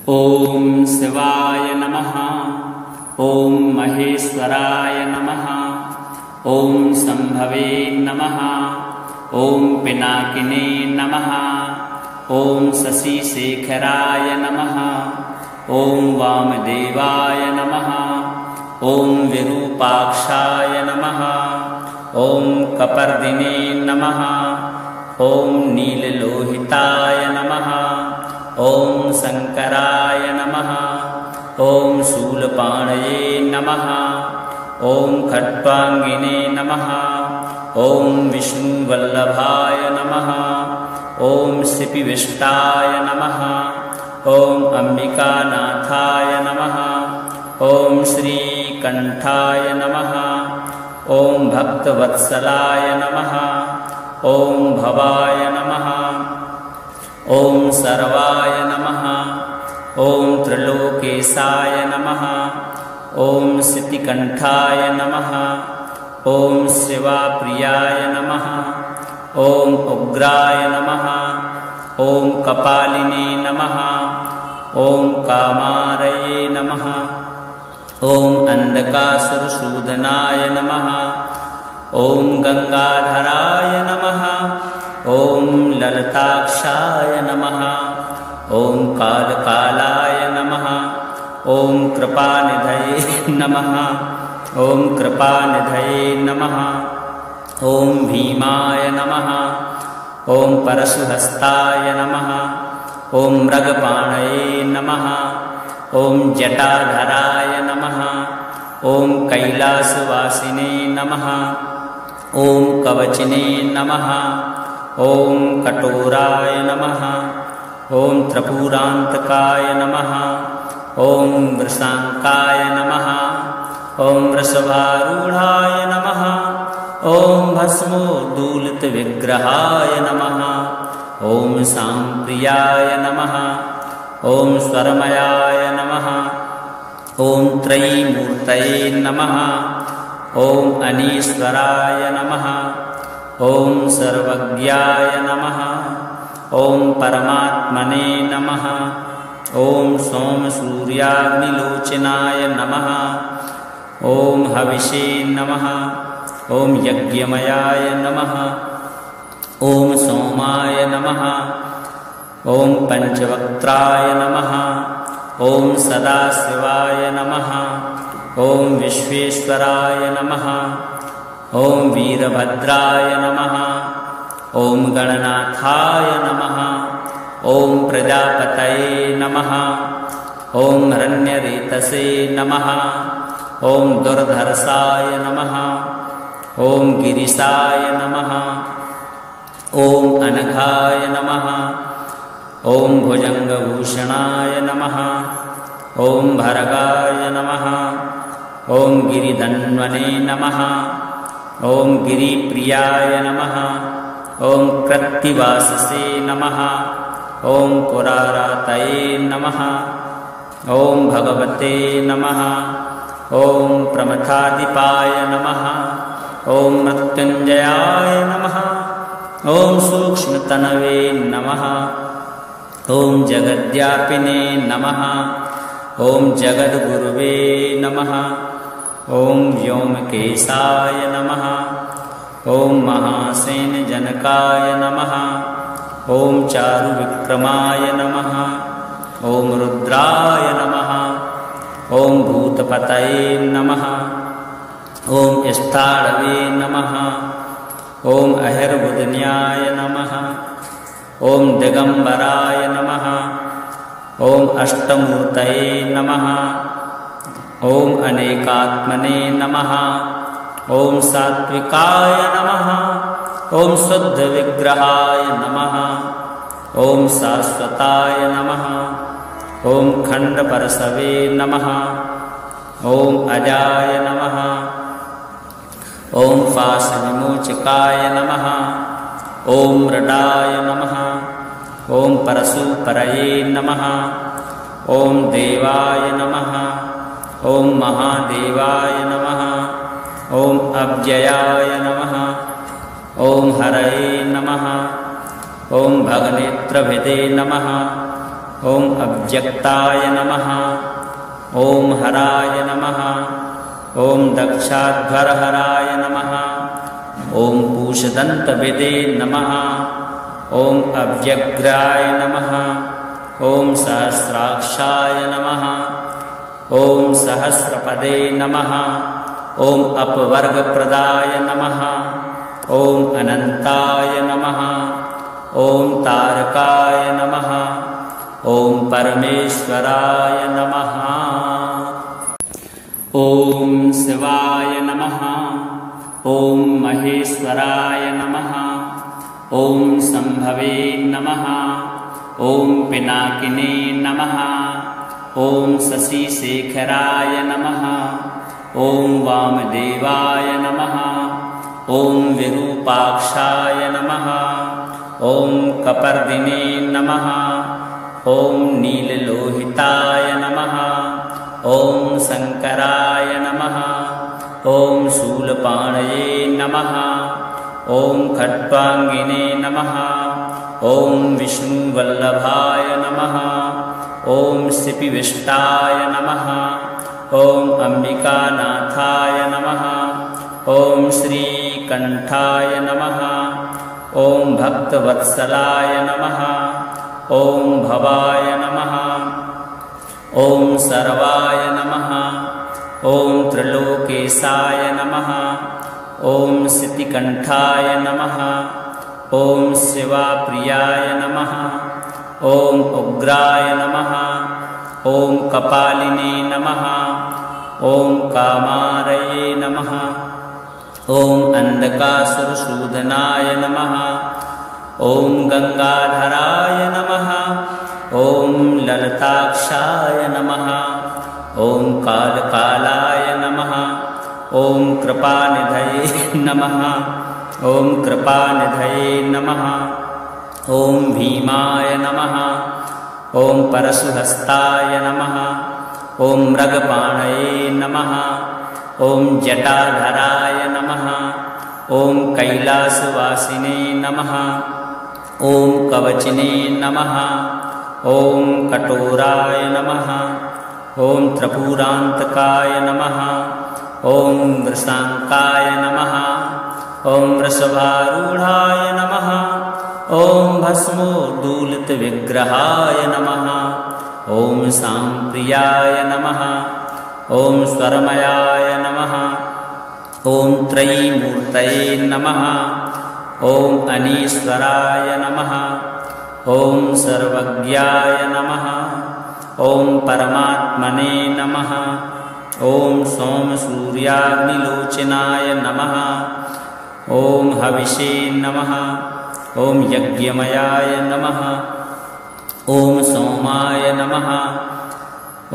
ॐ शिवाय नमः। ॐ महेश्वराय नमः। ॐ शम्भवे नमः। ॐ पिनाकिने नमः। ॐ शशिशेखराय नमः। ॐ वामदेवाय नमः। ॐ विरूपाक्षाय नमः। ॐ कपर्दिने नमः। ॐ नीललोहिताय नमः। ॐ शङ्कराय नमः। ॐ शूलपाणये नमः। ॐ खट्वाङ्गिने नमः। ॐ विष्णुवल्लभाय नमः। ॐ श्रीपिविष्टाय नमः। ॐ अम्बिकानाथाय नमः। ॐ श्रीकण्ठाय नमः। ॐ भक्तवत्सलाय नमः। ॐ भवाय नमः। ॐ सर्वाय नमः। ॐ त्रिलोकेशाय नमः। ॐ सितिकण्ठाय नमः। ॐ शिवाप्रियाय नमः। ॐ उग्राय नमः। ॐ कपालिने नमः। ॐ कामारये नमः। ॐ अंधकासुरसूदनाय नमः। ॐ गंगाधराय नमः। ॐ ललताक्षाय नमः। ॐ कालकालाय नमः। ॐ कृपानिधये नमः। ॐ कृपानिधये नमः। ॐ भीमाय नमः। ॐ परशुहस्ताय नमः। ॐ मृगपाणये नमः। ॐ जटाधराय नमः। ॐ कैलासवासिने नमः। ॐ कवचिने नमः। ॐ कठोराय नमः। ॐ त्रिपुरान्तकाय नमः। ॐ वृषाङ्काय नमः। ॐ वृषभारूढाय नमः। ॐ भस्मोद्धूलितविग्रहाय नमः। ॐ सांप्रियाय नमः। ॐ स्वरमयाय नमः। ॐ त्रयीमूर्तये नमः। ॐ अनीश्वराय नमः। ॐ सर्वज्ञाय नमः। ॐ परमात्मने नमः। ॐ सोमसूर्याग्निलोचनाय नमः। ॐ हविषे नमः। ॐ यज्ञमयाय नमः। ॐ सोमाय नमः। ॐ पंचवक्त्राय नमः। ॐ सदाशिवाय नमः। ॐ विश्वेश्वराय नमः। ॐ वीरभद्राय नमः। ॐ गणनाथाय नमः। ॐ प्रजापतये नमः। ॐ हिरण्यरेतसे नमः। ॐ दुर्धर्षाय नमः। ॐ गिरिशाय नमः। ॐ अनघाय नमः। ॐ भुजङ्गभूषणाय नमः। ॐ भर्गाय नमः। ॐ गिरिधन्वने नमः। ॐ गिरिप्रियाय नमः। ॐ कृत्तिवाससे नमः। ॐ पुरारातये नमः। ॐ भगवते नमः। ॐ प्रमथाधिपाय नमः। ॐ मृत्युञ्जयाय नमः। ॐ सूक्ष्मतनवे नमः। ॐ जगद्व्यापिने नमः। ॐ जगद्गुरुवे नमः। ॐ व्योमकेशाय नमः। ॐ महासेनजनकाय नमः। ॐ चारुविक्रमाय नमः। ॐ रुद्राय नमः। ॐ भूतपतये नमः। ॐ स्थाणवे नमः। ॐ अहिर्बुधन्याय नमः। ॐ दिगम्बराय नमः। ॐ अष्टमूर्तये नमः। ॐ अनेकात्मने नमः। ॐ सात्विकाय नमः। ॐ शुद्धविग्रहाय नमः। ॐ शाश्वताय नमः। ॐ खण्डपरशवे नमः। ॐ अजाय नमः। ॐ पाशविमोचकाय नमः। ॐ मृडाय नमः। ॐ परशुपरये नमः। ॐ देवाय नमः। ॐ महादेवाय नमः। ॐ अव्ययाय नमः। ॐ हरये नमः। ॐ भगनेत्रभिदे नमः। ॐ अव्यक्ताय नमः। ॐ हराय नमः। ॐ दक्षाध्वरहराय नमः। ॐ पूषदन्तविदे नमः। ॐ अव्यग्राय नमः। ॐ सहस्राक्षाय नमः। ॐ सहस्रपदे नमः। ॐ अपवर्गप्रदाय नमः। ॐ अनन्ताय नमः। ॐ तारकाय नमः। ॐ परमेश्वराय नमः। ॐ शिवाय नमः। ॐ महेश्वराय नमः। ॐ शम्भवे नमः। ॐ पिनाकिने नमः। ॐ शशिशेखराय नमः। ॐ वामदेवाय नमः। ॐ विरूपाक्षाय नमः। ॐ कपर्दिने नमः। ॐ नीललोहिताय नमः। ॐ शङ्कराय नमः। ॐ शूलपाणये नमः। ॐ खट्वाङ्गिने नमः। ॐ विष्णुवल्लभाय नमः। ॐ शिपिविष्टाय नमः। ॐ अम्बिकानाथाय नमः। ॐ श्रीकण्ठाय नमः। ॐ भक्तवत्सलाय नमः। ॐ भवाय नमः। ॐ सर्वाय नमः। ॐ त्रिलोकेशाय नमः। ॐ सितिकण्ठाय नमः। ॐ शिवाप्रियाय नमः। ॐ उग्राय नमः। ॐ कपालिने नमः। ॐ कामारये नमः। ॐ अन्धकासुरसूदनाय नमः। ॐ गङ्गाधराय नमः। ॐ ललताक्षाय नमः। ॐ कालकालाय नमः। ॐ कृपानिधये नमः। ॐ कृपानिधये नमः। ॐ भीमाय नमः। ॐ परशुहस्ताय नमः। ॐ मृगपाणये नमः। ॐ जटाधराय नमः। ॐ कैलासवासिने नमः। ॐ कवचिने नमः। ॐ कठोराय नमः। ॐ त्रिपुरान्तकाय नमः। ॐ वृषाङ्काय नमः। ॐ वृषभारूढाय नमः। ॐ भस्मोद्दूलितविग्रहाय नमः। ॐ सांप्रियाय नमः। ॐ स्वरमयाय नमः। ॐ त्रयीमूर्तये नमः। ॐ अनीश्वराय नमः। ॐ सर्वज्ञाय नमः। ॐ परमात्मने नमः। ॐ सोमसूर्याग्निलोचनाय नमः। ॐ हविषे नमः। ॐ यज्ञमयाय नमः। ॐ सोमाय नमः।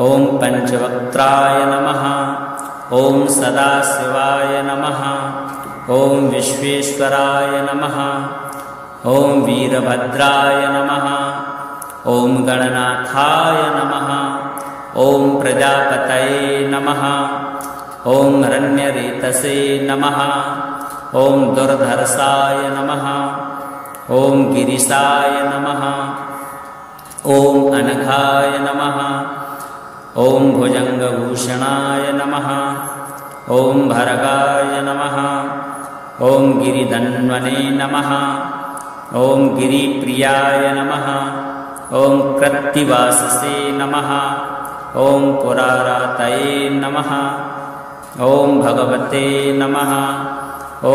ॐ पञ्चवक्त्राय नमः। ॐ सदाशिवाय नमः। ॐ विश्वेश्वराय नमः। ॐ वीरभद्राय नमः। ॐ गणनाथाय नमः। ॐ प्रजापतये नमः। ॐ हिरण्यरेतसे नमः। ॐ दुर्धर्षाय नमः। ॐ गिरिशाय नमः। ॐ अनघाय नमः। ॐ भुजङ्गभूषणाय नमः। ॐ भर्गाय नमः। ॐ गिरिधन्वने नमः। ॐ गिरिप्रियाय नमः। ॐ कृत्तिवाससे नमः। ॐ पुरारातये नमः। ॐ भगवते नमः। ॐ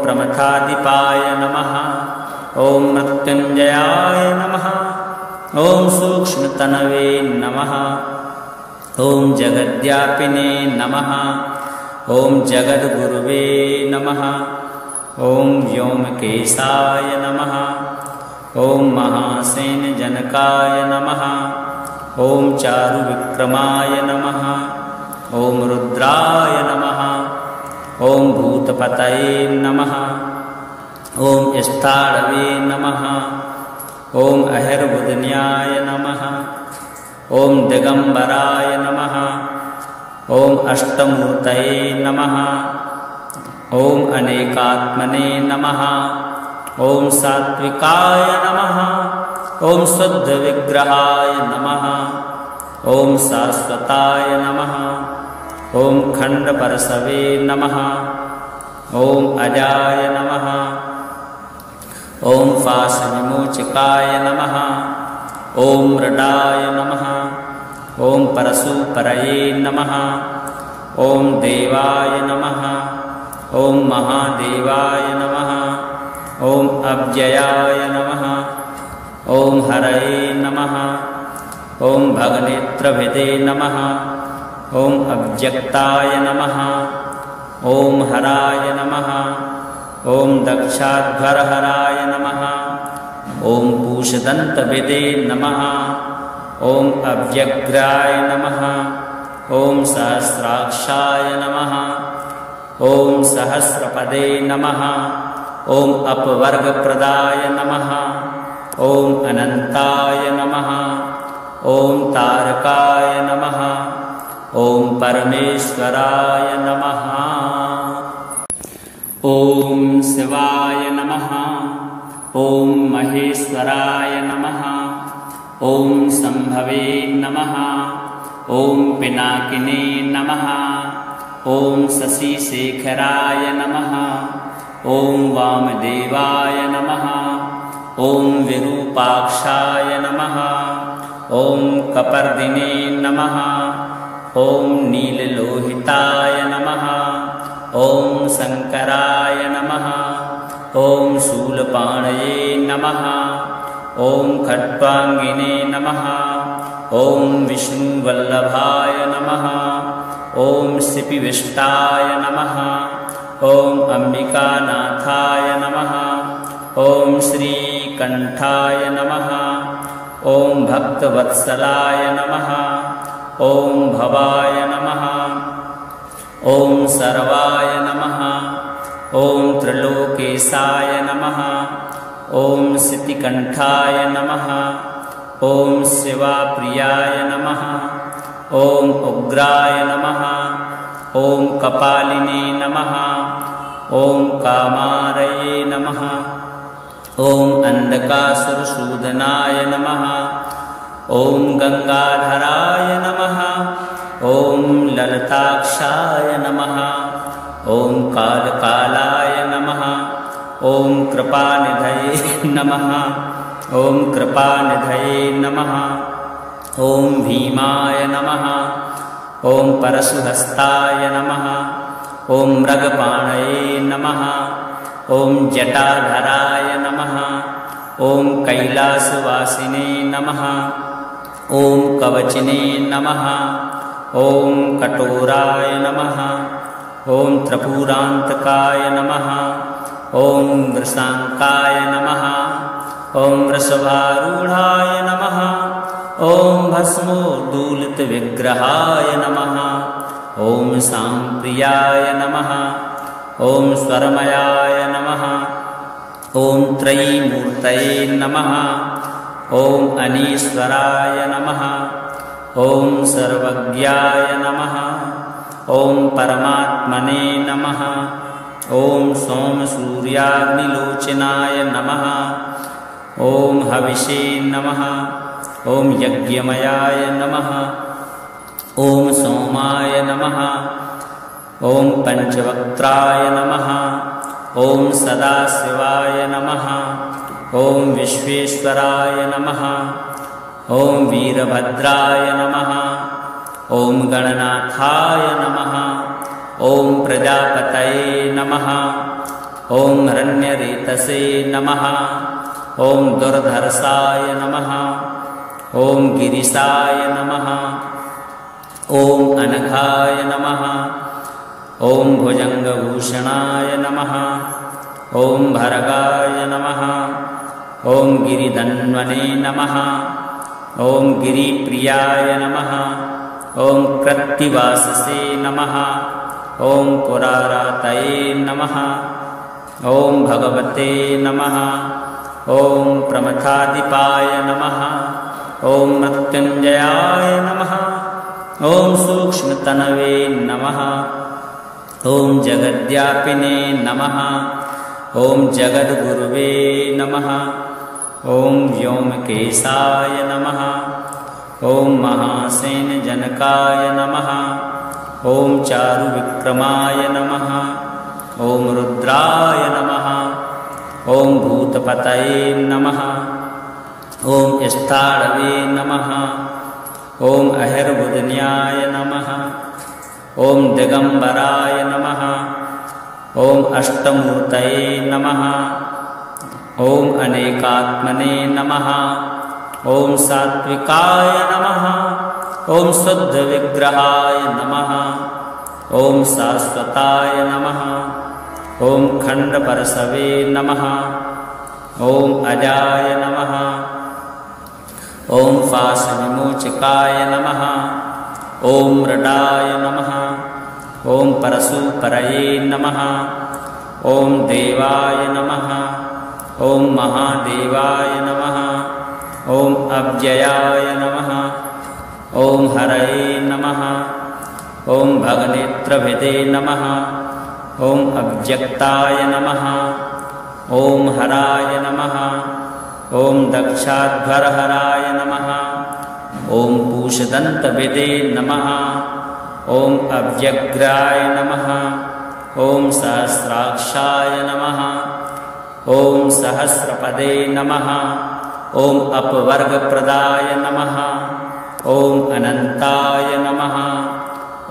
प्रमथाधिपाय नमः। ॐ मृत्युञ्जयाय नमः। ॐ सूक्ष्मतनवे नमः। ॐ जगद्व्यापिने नमः। ॐ जगद्गुरुवे नमः। ॐ व्योमकेशाय नमः। ॐ महासेनजनकाय नमः। ॐ चारुविक्रमाय नमः। ॐ रुद्राय नमः। ॐ भूतपतये नमः। ॐ स्थाणवे नमः। ॐ अहिर्बुधन्याय नमः। ॐ दिगम्बराय नमः। ॐ अष्टमूर्तये नमः। ॐ अनेकात्मने नमः। ॐ सात्विकाय नमः। ॐ शुद्धविग्रहाय नमः। ॐ शाश्वताय नमः। ॐ खण्डपरशवे नमः। ॐ अजाय नमः। ॐ पाशविमोचकाय नमः। ॐ मृडाय नमः। ॐ परशुपरये नमः। ॐ देवाय नमः। ॐ महादेवाय नमः। ॐ अव्ययाय नमः। ॐ हरये नमः। ॐ भगनेत्रभिदे नमः। ॐ अव्यक्ताय नमः। ॐ हराय नमः। ॐ दक्षाध्वरहराय नमः। ॐ पूषदन्तभिदे नमः। ॐ अव्यग्राय नमः। ॐ सहस्राक्षाय नमः। ॐ सहस्रपदे नमः। ॐ अपवर्गप्रदाय नमः। ॐ अनन्ताय नमः। ॐ तारकाय नमः। ॐ परमेश्वराय नमः। ॐ शिवाय नमः। ॐ महेश्वराय नमः। ॐ शम्भवे नमः। ॐ पिनाकिने नमः। ॐ शशिशेखराय नमः। ॐ वामदेवाय नमः। ॐ विरूपाक्षाय नमः। ॐ कपर्दिने नमः। ॐ नीललोहिताय नमः। ॐ शङ्कराय नमः। ॐ शूलपाणये नमः। ॐ खट्वाङ्गिने नमः। ॐ विष्णुवल्लभाय नमः। ॐ शिपिविष्टाय नमः। ॐ अम्बिकानाथाय नमः। ॐ श्रीकण्ठाय नमः। ॐ भक्तवत्सलाय नमः। ॐ भवाय नमः। ॐ सर्वाय नमः। ॐ त्रिलोकेशाय नमः। ॐ सितिकण्ठाय नमः। ॐ शिवाप्रियाय नमः। ॐ उग्राय नमः। ॐ कपालिने नमः। ॐ कामारये नमः। ॐ अन्धकासुरसूदनाय नमः। ॐ गङ्गाधराय नमः। ॐ ललिताक्षाय नमः। ॐ कालकालाय नमः। ॐ कृपानिधये नमः। ॐ कृपानिधये नमः। ॐ भीमाय नमः। ॐ परशुहस्ताय नमः। ॐ मृगपाणये नमः। ॐ जटाधराय नमः। ॐ कैलासवासिने नमः। ॐ कवचिने नमः। ॐ कठोराय नमः। ॐ त्रिपुरान्तकाय नमः। ॐ वृषाङ्काय नमः। ॐ वृषभारूढाय नमः। ॐ भस्मोद्धूलितविग्रहाय नमः। ॐ सांप्रियाय नमः। ॐ स्वरमयाय नमः। ॐ त्रयीमूर्तये नमः। ॐ अनीश्वराय नमः। ॐ सर्वज्ञाय नमः। ॐ परमात्मने नमः। ॐ सोमसूर्याग्निलोचनाय नमः। ॐ हविषे नमः। ॐ यज्ञमयाय नमः। ॐ सोमाय नमः। ॐ पञ्चवक्त्राय नमः। ॐ सदाशिवाय नमः। ॐ विश्वेश्वराय नमः। ॐ वीरभद्राय नमः। ॐ गणनाथाय नमः। ॐ प्रजापतये नमः। ॐ हिरण्यरेतसे नमः। ॐ दुर्धर्षाय नमः। ॐ गिरिशाय नमः। ॐ अनघाय नमः। ॐ भुजङ्गभूषणाय नमः। ॐ भर्गाय नमः। ॐ गिरिधन्वने नमः। ॐ गिरिप्रियाय नमः। ॐ कृत्तिवाससे नमः। ॐ पुरारातये नमः। ॐ भगवते नमः। ॐ प्रमथाधिपाय नमः। ॐ मृत्युञ्जयाय नमः। ॐ सूक्ष्मतनवे नमः। ॐ जगद्व्यापिने नमः। ॐ जगद्गुरुवे नमः। ॐ व्योमकेशाय नमः। ॐ महासेनजनकाय नमः। ॐ चारुविक्रमाय नमः। ॐ रुद्राय नमः। ॐ भूतपतये नमः। ॐ स्थाणवे नमः। ॐ अहिर्बुधन्याय नमः। ॐ दिगम्बराय नमः। ॐ अष्टमूर्तये नमः। ॐ अनेकात्मने नमः। ॐ सात्विकाय नमः। ॐ शुद्धविग्रहाय नमः। ॐ शाश्वताय नमः। ॐ खण्डपरशवे नमः। ॐ अजाय नमः। ॐ पाशविमोचकाय नमः। ॐ मृडाय नमः। ॐ परशुपरये नमः। ॐ देवाय नमः। ॐ महादेवाय नमः। ॐ अव्ययाय नमः। ॐ हरये नमः। ॐ भगनेत्रभिदे नमः। ॐ अव्यक्ताय नमः। ॐ हराय नमः। ॐ दक्षाध्वरहराय नमः। ॐ पूषदन्तभिदे नमः। ॐ अव्यग्राय नमः। ॐ सहस्राक्षाय नमः। ॐ सहस्रपदे नमः। ॐ अपवर्गप्रदाय नमः। ॐ अनन्ताय नमः।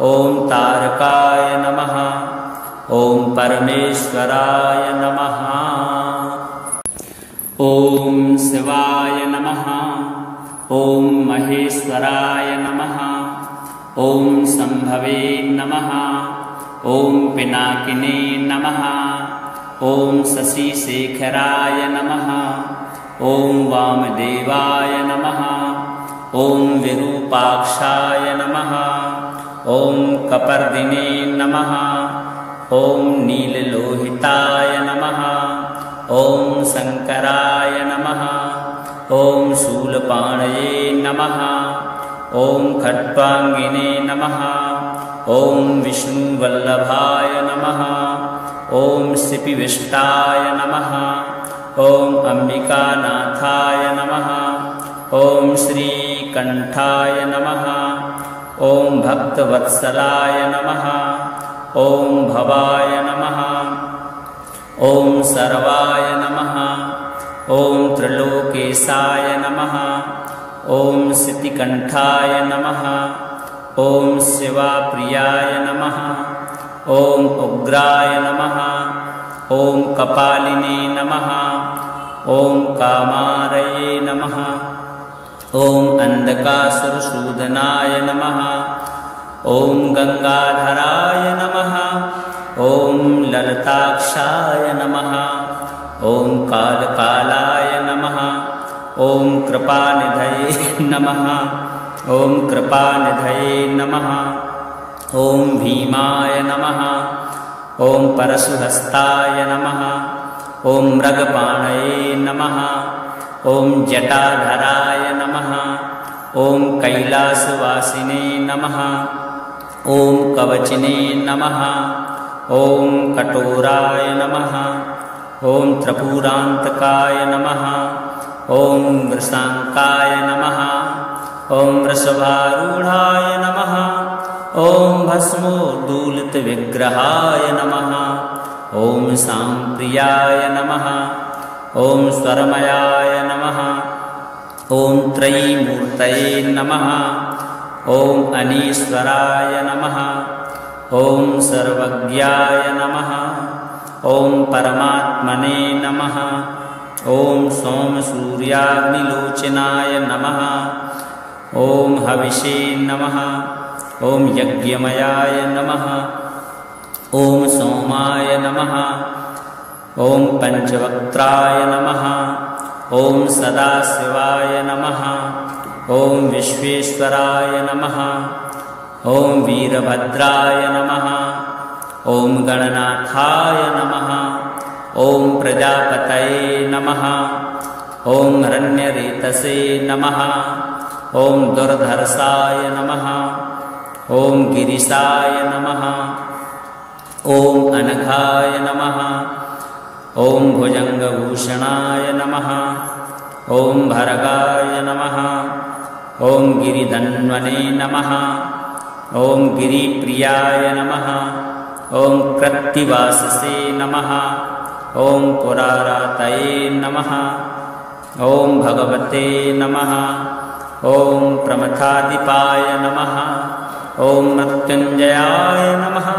ॐ तारकाय नमः। ॐ परमेश्वराय नमः। ॐ शिवाय नमः। ॐ महेश्वराय नमः। ॐ शम्भवे नमः। ॐ पिनाकिने नमः। ॐ शशिशेखराय नमः। ॐ वामदेवाय नमः। ॐ विरूपाक्षाय नमः। ॐ कपर्दिने नमः। ॐ नीललोहिताय नमः। ॐ शङ्कराय नमः। ॐ शूलपाणये नमः। ॐ खट्वाङ्गिने नमः। ॐ विष्णुवल्लभाय नमः। ॐ शिपिविष्टाय नमः। ॐ अम्बिकानाथाय नमः। ॐ श्रीकण्ठाय नमः। ॐ भक्तवत्सलाय नमः। ॐ भवाय नमः। ॐ सर्वाय नमः। ॐ त्रिलोकेशाय नमः। ॐ सितिकण्ठाय नमः। ॐ शिवाप्रियाय नमः। ॐ उग्राय नमः। ॐ कपालिने नमः। ॐ कामारये नमः। ॐ अन्धकासुरसूदनाय नमः। ॐ गङ्गाधराय नमः। ॐ ललिताक्षाय नमः। ॐ कालकालाय नमः। ॐ कृपानिधये नमः। ॐ कृपानिधये नमः। ॐ भीमाय नमः। ॐ परशुहस्ताय नमः। ॐ मृगपाणये नमः। ॐ जटाधराय नमः। ॐ कैलासवासिने नमः। ॐ कवचिने नमः। ॐ कठोराय नमः। ॐ त्रिपुरान्तकाय नमः। ॐ वृषाङ्काय नमः। ॐ वृषभारूढाय नमः। ॐ भस्मोद्दूलितविग्रहाय नमः। ॐ सांप्रियाय नमः। ॐ स्वरमयाय नमः। ॐ त्रयीमूर्तये नमः। ॐ अनीश्वराय नमः। ॐ सर्वज्ञाय नमः। ॐ परमात्मने नमः। ॐ सोमसूर्याग्निलोचनाय नमः। ॐ हविषे नमः। ॐ यज्ञमयाय नमः। ॐ सोमाय नमः। ॐ पञ्चवक्त्राय नमः। ॐ सदाशिवाय नमः। ॐ विश्वेश्वराय नमः। ॐ वीरभद्राय नमः। ॐ गणनाथाय नमः। ॐ प्रजापतये नमः। ॐ हिरण्यरेतसे नमः। ॐ दुर्धर्षाय नमः। ॐ गिरिशाय नमः। ॐ अनघाय नमः। ॐ भुजङ्गभूषणाय नमः। ॐ भर्गाय नमः। ॐ गिरिधन्वने नमः। ॐ गिरिप्रियाय नमः। ॐ कृत्तिवाससे नमः। ॐ पुरारातये नमः। ॐ भगवते नमः। ॐ प्रमथाधिपाय नमः। ॐ मृत्युञ्जयाय नमः।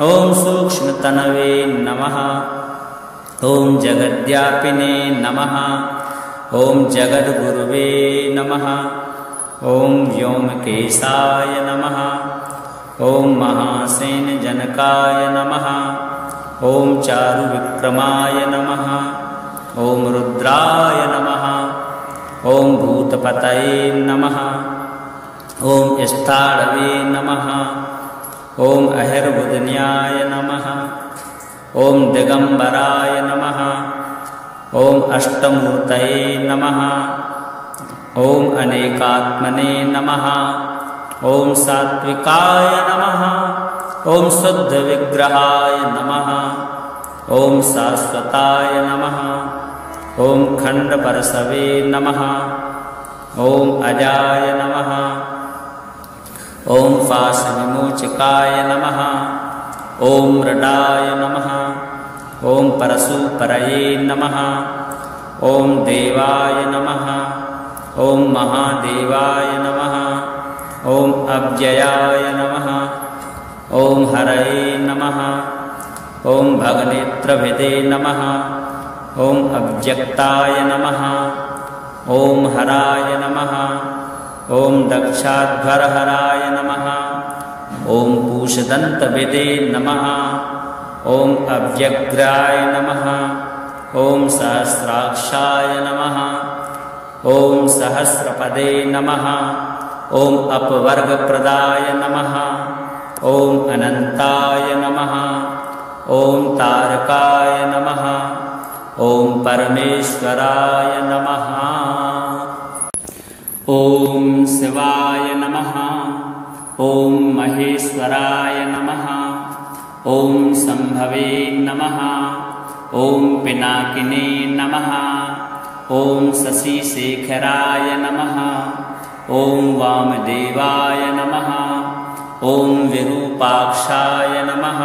ॐ सूक्ष्मतनवे नमः। ॐ जगद्व्यापिने नमः। ॐ जगद्गुरुवे नमः। ॐ व्योमकेशाय नमः। ॐ महासेनजनकाय नमः। ॐ चारुविक्रमाय नमः। ॐ रुद्राय नमः। ॐ भूतपतये नमः। ॐ स्थाणवे नमः। ॐ अहिर्बुधन्याय नमः। ॐ दिगम्बराय नमः। ॐ अष्टमूर्तये नमः। ॐ अनेकात्मने नमः। ॐ सात्विकाय नमः। ॐ शुद्धविग्रहाय नमः। ॐ शाश्वताय नमः। ॐ खण्डपरशवे नमः। ॐ अजाय नमः। ॐ पाशविमोचकाय नमः। ॐ मृडाय नमः। ॐ परशुपरये नमः। ॐ देवाय नमः। ॐ महादेवाय नमः। ॐ अव्ययाय नमः। ॐ हरये नमः। ॐ भगनेत्रभिदे नमः। ॐ अव्यक्ताय नमः। ॐ हराय नमः। ॐ दक्षाध्वरहराय नमः। ॐ पूषदन्तभिदे नमः। ॐ अव्यग्राय नमः। ॐ सहस्राक्षाय नमः। ॐ सहस्रपदे नमः। ॐ अपवर्गप्रदाय नमः। ॐ अनन्ताय नमः। ॐ तारकाय नमः। ॐ परमेश्वराय नमः। ॐ शिवाय नमः। ॐ महेश्वराय नमः। ॐ शम्भवे नमः। ॐ पिनाकिने नमः। ॐ शशिशेखराय नमः। ॐ वामदेवाय नमः। ॐ विरूपाक्षाय नमः।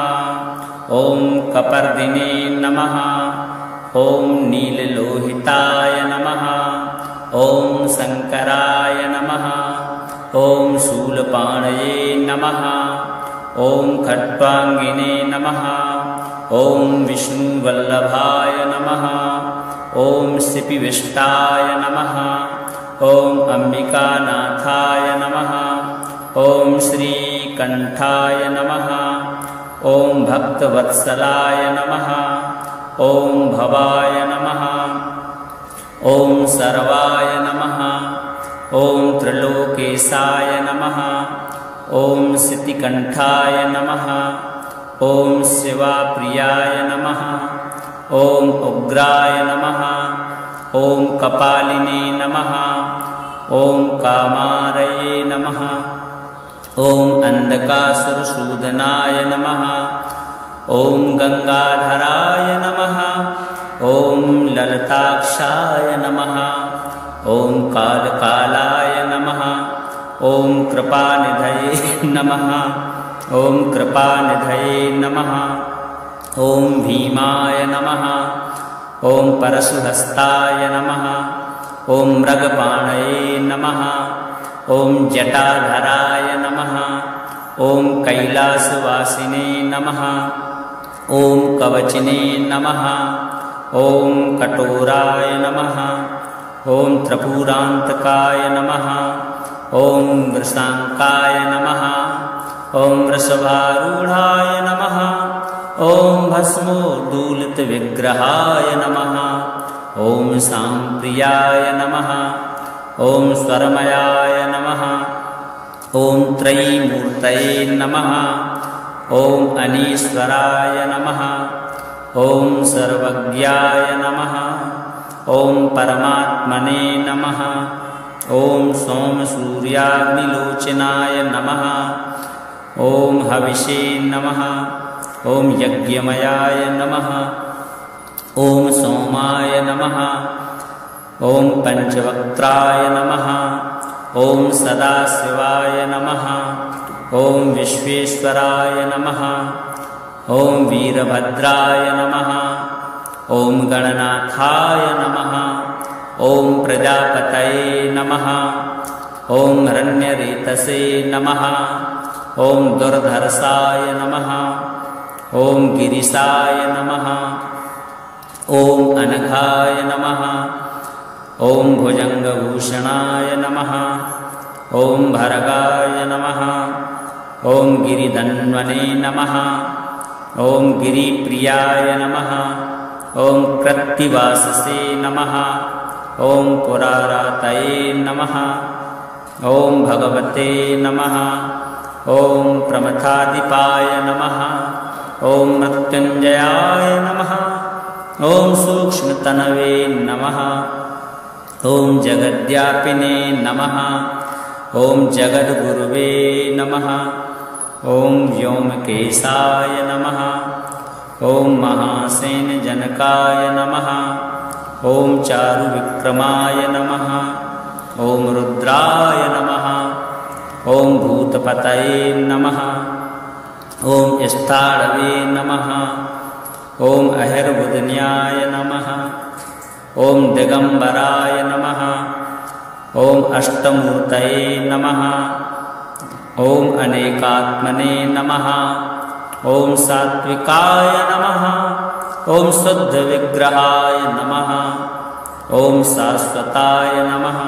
ॐ कपर्दिने नमः। ॐ नीललोहिताय नमः। ॐ शङ्कराय नमः। ॐ शूलपाणये नमः। ॐ खट्वाङ्गिने नमः। ॐ विष्णुवल्लभाय नमः। ॐ शिपिविष्टाय नमः। ॐ अम्बिकानाथाय नमः। ॐ श्रीकण्ठाय नमः। ॐ भक्तवत्सलाय नमः। ॐ भवाय नमः। ॐ सर्वाय नमः। ॐ त्रिलोकेशाय नमः। ॐ सितिकण्ठाय नमः। ॐ शिवाप्रियाय नमः। ॐ उग्राय नमः। ॐ कपालिने नमः। ॐ कामारये नमः। ॐ अन्धकासुरसूदनाय नमः। ॐ गङ्गाधराय नमः। ॐ ललिताक्षाय नमः। ॐ कालकालाय नमः। ॐ कृपानिधये नमः। ॐ कृपानिधये नमः। ॐ भीमाय नमः। ॐ परशुहस्ताय नमः। ॐ मृगपाणये नमः। ॐ जटाधराय नमः। ॐ कैलासवासिने नमः। ॐ कवचिने नमः। ॐ कठोराय नमः। ॐ त्रिपुरान्तकाय नमः। ॐ वृषाङ्काय नमः। ॐ वृषभारूढाय नमः। ॐ भस्मोद्धूलितविग्रहाय नमः। ॐ सांप्रियाय नमः। ॐ स्वरमयाय नमः। ॐ त्रयीमूर्तये नमः। ॐ अनीश्वराय नमः। ॐ सर्वज्ञाय नमः। ॐ परमात्मने नमः। ॐ सोमसूर्याग्निलोचनाय नमः। ॐ हविषे नमः। ॐ यज्ञमयाय नमः। ॐ सोमाय नमः। ॐ पञ्चवक्त्राय नमः। ॐ सदाशिवाय नमः। ॐ विश्वेश्वराय नमः। ॐ वीरभद्राय नमः। ॐ गणनाथाय नमः। ॐ प्रजापतये नमः। ॐ हिरण्यरेतसे नमः। ॐ दुर्धर्षाय नमः। ॐ गिरिशाय नमः। ॐ अनघाय नमः। ॐ भुजङ्गभूषणाय नमः। ॐ भर्गाय नमः। ॐ गिरिधन्वने नमः। ॐ गिरिप्रियाय नमः। ॐ कृत्तिवाससे नमः। ॐ पुरारातये नमः। ॐ भगवते नमः। ॐ प्रमथाधिपाय नमः। ॐ मृत्युञ्जयाय नमः। ॐ सूक्ष्मतनवे नमः। ॐ जगद्व्यापिने नमः। ॐ जगद्गुरुवे नमः। ॐ व्योमकेशाय नमः। ॐ महासेनजनकाय नमः। ॐ चारुविक्रमाय नमः। ॐ रुद्राय नमः। ॐ भूतपतये नमः। ॐ स्थाणवे नमः। ॐ अहिर्बुधन्याय नमः। ॐ दिगम्बराय नमः। ॐ अष्टमूर्तये नमः। ॐ अनेकात्मने नमः। ॐ सात्विकाय नमः। ॐ शुद्धविग्रहाय नमः। ॐ शाश्वताय नमः।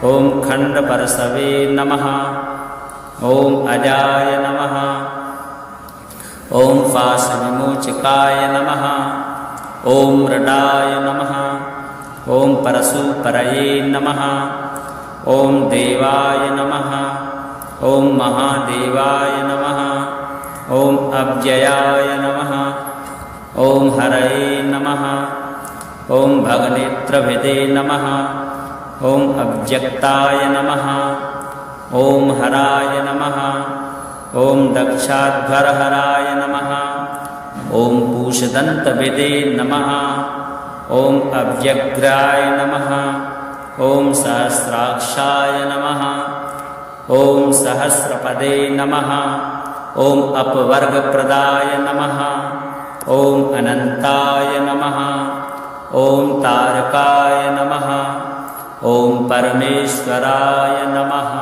ॐ खण्डपरशवे नमः। ॐ अजाय नमः। ॐ पाशविमोचकाय नमः। ॐ मृडाय नमः। ॐ परशुपरये नमः। ॐ देवाय नमः। ॐ महादेवाय नमः। ॐ अव्ययाय नमः। ॐ हरये नमः। ॐ भगनेत्रभिदे नमः। ॐ अव्यक्ताय नमः। ॐ हराय नमः। ॐ दक्षाध्वरहराय नमः। ॐ पूषदन्तभिदे नमः। ॐ अव्यग्राय नमः। ॐ सहस्राक्षाय नमः। ॐ सहस्रपदे नमः। ॐ अपवर्गप्रदाय नमः। ॐ अनन्ताय नमः। ॐ तारकाय नमः। ॐ परमेश्वराय नमः।